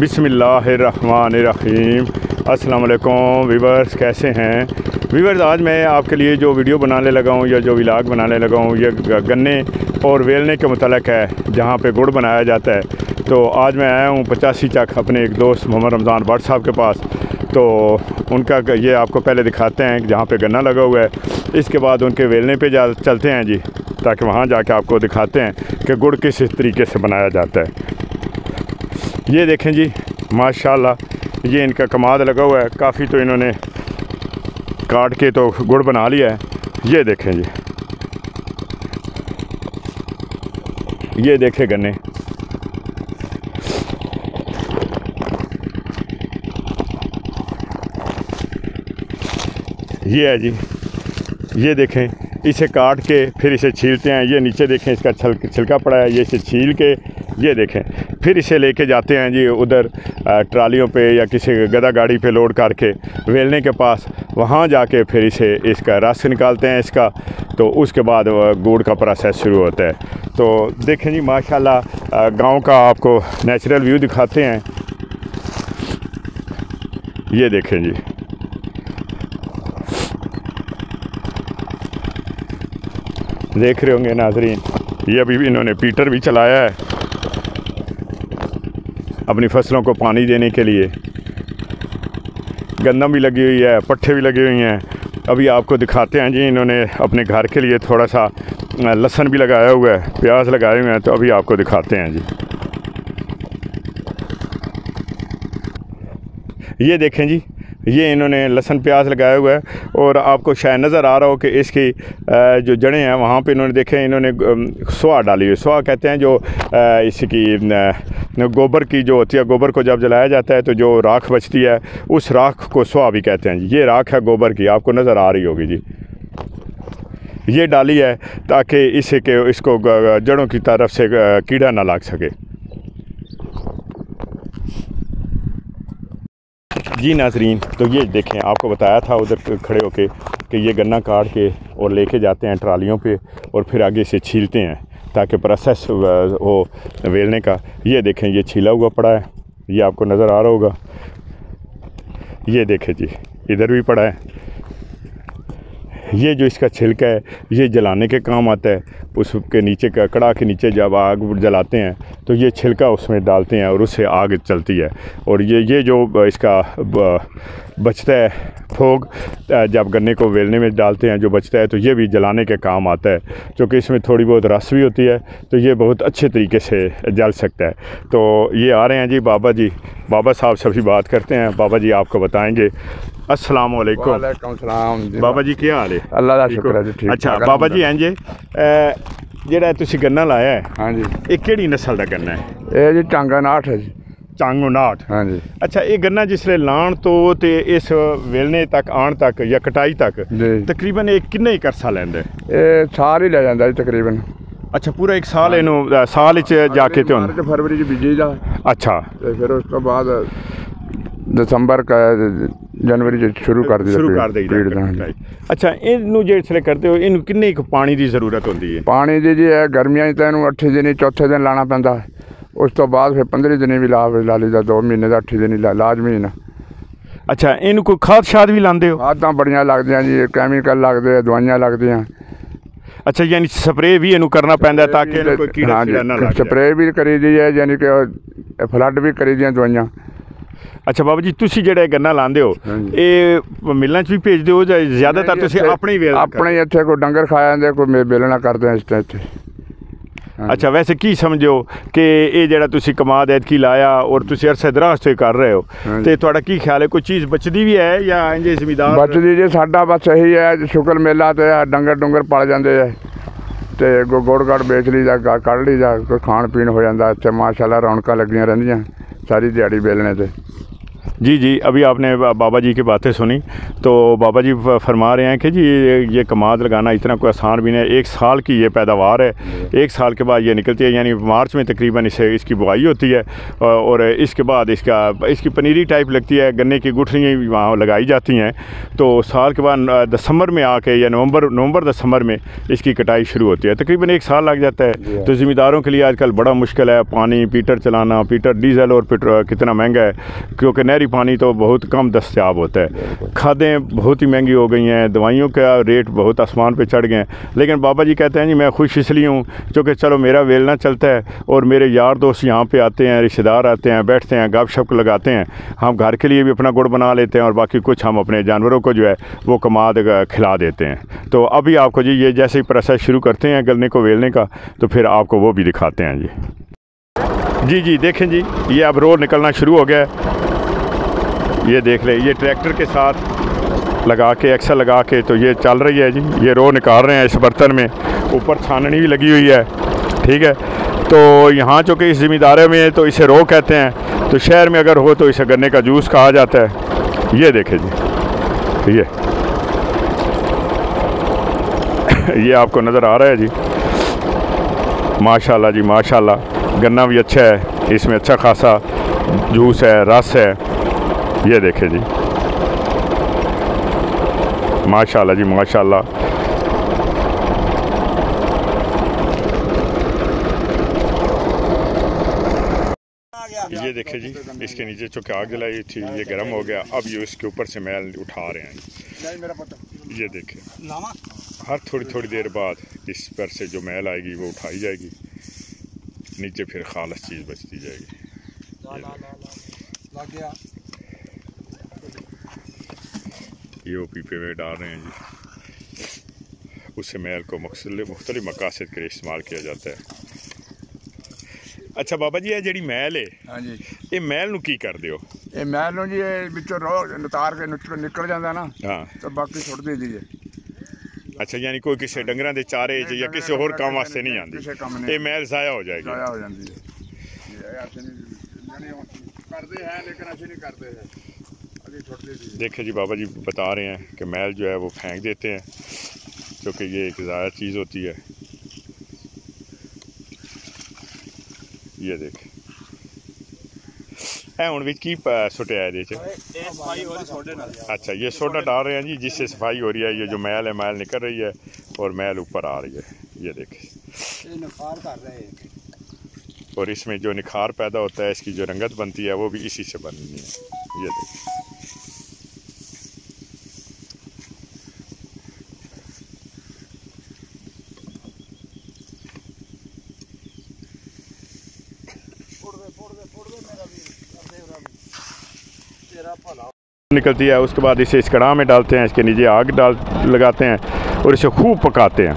बिस्मिल्लाहिर्रहमानिर्रहीम। अस्सलाम वालेकुम व्यूवर्स, कैसे हैं व्यूवर्स। आज मैं आपके लिए जो वीडियो बनाने लगा हूँ या जो व्लॉग बनाने लगा हूँ ये गन्ने और वेलने के मुतल्लिक़ है, जहाँ पे गुड़ बनाया जाता है। तो आज मैं आया हूँ 85 चक अपने एक दोस्त मोहम्मद रमज़ान भट्ट साहब के पास। तो उनका ये आपको पहले दिखाते हैं जहाँ पे गन्ना लगा हुआ है, इसके बाद उनके वेलने पे चलते हैं जी, ताकि वहाँ जाके आपको दिखाते हैं कि गुड़ किस तरीके से बनाया जाता है। ये देखें जी, माशाल्लाह ये इनका कमाद लगा हुआ है काफ़ी, तो इन्होंने काट के तो गुड़ बना लिया है। ये देखें जी, ये देखें गन्ने, ये है जी, ये देखें, इसे काट के फिर इसे छीलते हैं। ये नीचे देखें इसका छिलका पड़ा है, ये इसे छील के ये देखें फिर इसे लेके जाते हैं जी उधर ट्रालियों पे या किसी गदा गाड़ी पे लोड करके वेलने के पास, वहाँ जाके फिर इसका रस निकालते हैं इसका। तो उसके बाद गुड़ का प्रोसेस शुरू होता है। तो देखें जी माशाल्लाह, गांव का आपको नेचुरल व्यू दिखाते हैं। ये देखें जी, देख रहे होंगे नाज़रीन, ये अभी भी इन्होंने पीटर भी चलाया है अपनी फसलों को पानी देने के लिए। गंदम भी लगी हुई है, पट्ठे भी लगे हुए हैं। अभी आपको दिखाते हैं जी, इन्होंने अपने घर के लिए थोड़ा सा लहसुन भी लगाया हुआ है, प्याज लगाए हुए हैं। तो अभी आपको दिखाते हैं जी, ये देखें जी, ये इन्होंने लहसुन प्याज लगाया हुआ है। और आपको शायद नज़र आ रहा हो कि इसकी जो जड़ें हैं वहाँ पे इन्होंने देखें, इन्होंने स्वाह डाली हुई। स्वाह कहते हैं जो इसकी गोबर की जो होती है, गोबर को जब जलाया जाता है तो जो राख बचती है उस राख को स्वाह भी कहते हैं जी। ये राख है गोबर की, आपको नज़र आ रही होगी जी, ये डाली है ताकि इसको जड़ों की तरफ से कीड़ा ना लग सके। जी नाज़रीन, तो ये देखें, आपको बताया था उधर खड़े होके कि ये गन्ना काट के और लेके जाते हैं ट्रालियों पे और फिर आगे से छीलते हैं ताकि प्रोसेस हो वेलने का। ये देखें, ये छीला हुआ पड़ा है, ये आपको नज़र आ रहा होगा। ये देखें जी, इधर भी पड़ा है। ये जो इसका छिलका है ये जलाने के काम आता है। उसके नीचे का कड़ा के नीचे जब आग जलाते हैं तो ये छिलका उसमें डालते हैं और उससे आग चलती है। और ये जो इसका बचता है फोग, जब गन्ने को वेलने में डालते हैं जो बचता है, तो ये भी जलाने के काम आता है, क्योंकि इसमें थोड़ी बहुत रस भी होती है, तो ये बहुत अच्छे तरीके से जल सकता है। तो ये आ रहे हैं जी बाबा साहब से भी बात करते हैं। बाबा जी आपको बताएंगे। अस्सलाम वालेकुम। वालेकुम सलाम जी। बाबा जी क्या हाल है? अल्लाह का शुक्र है जी, ठीक। अच्छा बाबा जी, इंजे ਜਿਹੜਾ ਤੁਸੀਂ गन्ना लाया है, हाँ जी, ये ਕਿਹੜੀ नस्ल का गन्ना है? ये जी टांगा नाठ है जी। ਚਾਂਗੋ ਨਾਟ। हाँ जी। अच्छा, ये गन्ना जिसले लाण तो ते इस वेलने तक आण तक या कटाई तक जी तकरीबन ये किन्ने ही करसा लैंदा है? ये साल ही ले जाता जी तकरीबन। अच्छा, पूरा एक साल इनू साल च जाके ते मार्च फरवरी च बीजी दा। अच्छा, ते फिर उस तो बाद दिसंबर का जनवरी च शुरू कर दी। अच्छा, इनू जिसले करते हो इनू किन्ने क पानी की जरूरत होती है? पानी दी जी गर्मियां तो इनू 8 दिन चौथे दिन लाना पैंदा है। उस तो बाद फिर 15 दिन भी ला लीदा, 2 महीने का 8 दिन लाजमी ना। अच्छा, इनू कोई खाद शाद भी लाते हो? खादां बड़ियां लगदियां जी, कैमिकल लगदे, दवाइयां लगदियां। अच्छा, यानी स्प्रे भी इनू करना पैंदा है ताकि कोई कीड़ा ना लगे? स्प्रे भी करी दी है, यानी कि फ्लड भी करी दियां दवाइयां। अच्छा बाबा जी, तुसी जेड़ा गन्ना लांदे हो ये मिलना च भी भेजदे हो या ज़्यादातर तुसी अपने ही वेल? अपने ही इत्थे कोई डंगर खा जांदे, कोई बेलना करदे इस इत्थे। अच्छा, वैसे की समझो कि ये जेड़ा तुसी कमाद ऐतकी लाया और तुसी अरसे दराज तो कर रहे हो, तो तुहाड़ा की ख्याल है कोई चीज़ बचदी भी है या इंजे ज़मींदार? बचदी जी, साडा बस यही है, शुक्र मेला ते डंगर पल जांदे है ते गुड़ गड़ बेच लीदा, कढ़ लीदा, कोई खाण पीण हो जांदा। इत्थे माशाल्लाह रौनकां लगियां रहिंदियां सारी दिहाड़ी बेलने ते। जी, अभी आपने बाबा जी की बातें सुनी, तो बाबा जी फरमा रहे हैं कि जी ये कमाद लगाना इतना कोई आसान भी नहीं है। 1 साल की ये पैदावार है, 1 साल के बाद ये निकलती है, यानी मार्च में तकरीबन इसकी बुआई होती है और इसके बाद इसकी पनीरी टाइप लगती है, गन्ने की गुठलियाँ वहाँ लगाई जाती हैं। तो साल के बाद दिसंबर में आके या नवंबर दिसंबर में इसकी कटाई शुरू होती है। तकरीबन 1 साल लग जाता है। तो ज़मींदारों के लिए आजकल बड़ा मुश्किल है, पानी पीटर चलाना, डीजल और पेट्रोल कितना महंगा है, क्योंकि नहरी पानी तो बहुत कम दस्तयाब होता है। खादें बहुत ही महंगी हो गई हैं, दवाइयों का रेट बहुत आसमान पे चढ़ गए हैं। लेकिन बाबा जी कहते हैं जी मैं खुश इसलिए हूँ क्योंकि चलो मेरा वेलना चलता है और मेरे यार दोस्त यहाँ पे आते हैं, रिश्तेदार आते हैं, बैठते हैं, गपशप लगाते हैं। हम घर के लिए भी अपना गुड़ बना लेते हैं और बाकी कुछ हम अपने जानवरों को जो है वो कमाद खिला देते हैं। तो अभी आपको जी ये जैसे ही प्रोसेस शुरू करते हैं गन्ने को वेलने का, तो फिर आपको वो भी दिखाते हैं जी। देखें जी, ये अब रो निकलना शुरू हो गया है। ये देख ले, ये ट्रैक्टर के साथ लगा के एक्सल लगा के तो ये चल रही है जी। ये रो निकाल रहे हैं इस बर्तन में, ऊपर छाननी भी लगी हुई है, ठीक है। तो यहाँ जो कि इस ज़मींदारे में तो इसे रो कहते हैं, तो शहर में अगर हो तो इसे गन्ने का जूस कहा जाता है। ये देखें जी, ये आपको नज़र आ रहा है जी। माशाल्लाह जी माशाल्लाह, गन्ना भी अच्छा है, इसमें अच्छा खासा जूस है, रस है। ये देखें जी, माशाल्लाह जी माशाल्लाह। ये देखें जी, इसके नीचे चूँकि आग जलाई थी, ये गर्म हो गया। अब ये इसके ऊपर से मैल उठा रहे हैं। ये देखें, हर थोड़ी देर बाद इस पर से जो मैल आएगी वो उठाई जाएगी, नीचे फिर खालस चीज़ बचती जाएगी। ये वो पीपे में डाल रहे हैं जी। उससे मैल को मुख्तलिफ मकासद के लिए इस्तेमाल किया जाता है। अच्छा बाबा जी, ये जी मैल है, हाँ जी, ये मैल नूं की कर दियो? ये मैल नूं जी विचों रोज उतार के निकल जाता ना, हाँ, तो बाकी सुट दी दी। अच्छा, यानी कोई किसी डंगरां दे चारे या किसी होर काम वास्ते नहीं आती, ये मैल ज़ाया हो जाएगी। ज़ाया हो जाती है। करते हैं लेकिन अच्छे नहीं करते हैं। देखे जी, बाबा जी बता रहे हैं कि मैल जो है वो फेंक देते हैं क्योंकि ये एक ज़ाया चीज़ होती है। ये देख हुण विच की सुटिया है च? अच्छा, ये सोडा डाल रहे हैं जी, जिससे सफाई हो रही है। ये जो मैल है, मैल निकल रही है और मैल ऊपर आ रही है। ये देख, और इसमें जो निखार पैदा होता है, इसकी जो रंगत बनती है वो भी इसी से बननी है। ये देख, निकलती है। उसके बाद इसे इस कड़ाह में डालते हैं, इसके नीचे आग लगाते हैं और इसे खूब पकाते हैं।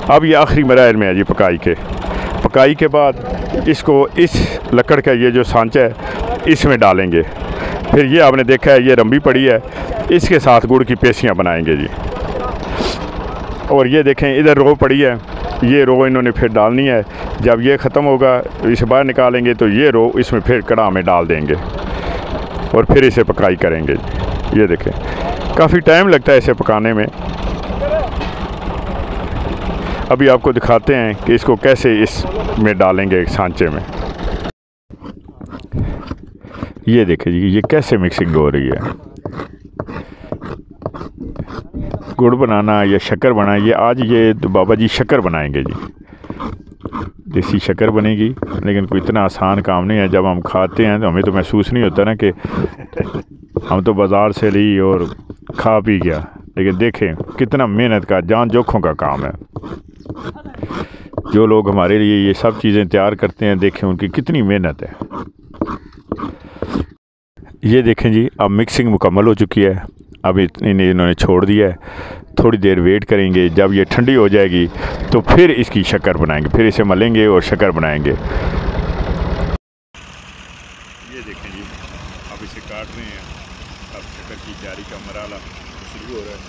अब ये आखिरी मराहल में है जी पकाई के बाद इसको इस लकड़ का ये जो सांचा है इसमें डालेंगे। फिर ये आपने देखा है, ये रंबी पड़ी है, इसके साथ गुड़ की पेशियाँ बनाएंगे जी। और ये देखें, इधर रो पड़ी है, ये रो इन्होंने फिर डालनी है। जब ये ख़त्म होगा इसे बाहर निकालेंगे तो ये रो इसमें फिर कड़ाह में डाल देंगे और फिर इसे पकाई करेंगे। ये देखें, काफ़ी टाइम लगता है इसे पकाने में। अभी आपको दिखाते हैं कि इसको कैसे इसमें डालेंगे सांचे में। ये देखें जी, ये कैसे मिक्सिंग हो रही है। गुड़ बनाना या शक्कर बनाना, ये आज ये तो बाबा जी शक्कर बनाएंगे जी, देसी शक्कर बनेगी। लेकिन कोई इतना आसान काम नहीं है। जब हम खाते हैं तो हमें तो महसूस नहीं होता ना कि हम तो बाज़ार से ली और खा पी गया। लेकिन देखें कितना मेहनत का, जान जोखों का काम है। जो लोग हमारे लिए ये सब चीज़ें तैयार करते हैं, देखें उनकी कितनी मेहनत है। ये देखें जी, अब मिक्सिंग मुकम्मल हो चुकी है। अब इन्होंने छोड़ दिया है, थोड़ी देर वेट करेंगे। जब ये ठंडी हो जाएगी तो फिर इसकी शक्कर बनाएंगे, फिर इसे मलेंगे और शक्कर बनाएंगे। ये देखें जी, अब इसे काट रहे हैं। अब शक्कर की तैयारी का मरहला शुरू हो रहा है।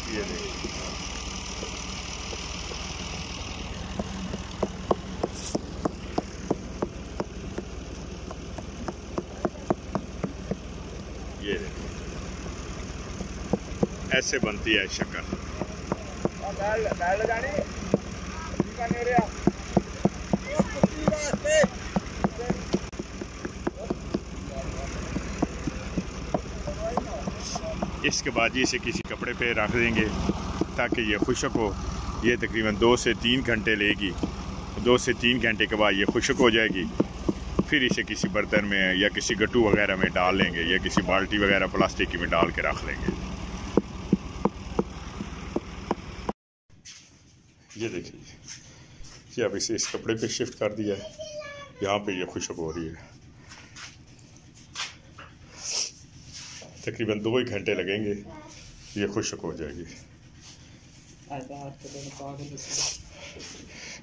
ये कैसे बनती है शक्कर। इसके बाद इसे किसी कपड़े पे रख देंगे ताकि ये खुश्क हो। ये तकरीबन 2 से 3 घंटे लेगी। 2 से 3 घंटे के बाद ये खुश्क हो जाएगी। फिर इसे किसी बर्तन में या किसी गट्टू वगैरह में डाल लेंगे या किसी बाल्टी वगैरह प्लास्टिक की में डाल के रख लेंगे। ये देखिए, ये अब इसे इस कपड़े पे शिफ्ट कर दिया है। यहाँ पे ये खुश्क हो रही है। तकरीबन 2 ही घंटे लगेंगे, ये खुश्क हो जाएगी।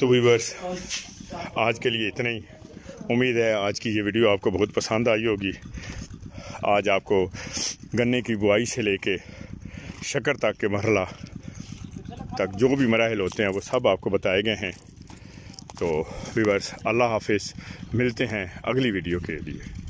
तो व्यूअर्स, आज के लिए इतना ही। उम्मीद है आज की ये वीडियो आपको बहुत पसंद आई होगी। आज आपको गन्ने की बुआई से लेके शक्कर तक के मरहला तक जो भी मराहल होते हैं वो सब आपको बताए गए हैं। तो व्यूअर्स, अल्लाह हाफिज़, मिलते हैं अगली वीडियो के लिए।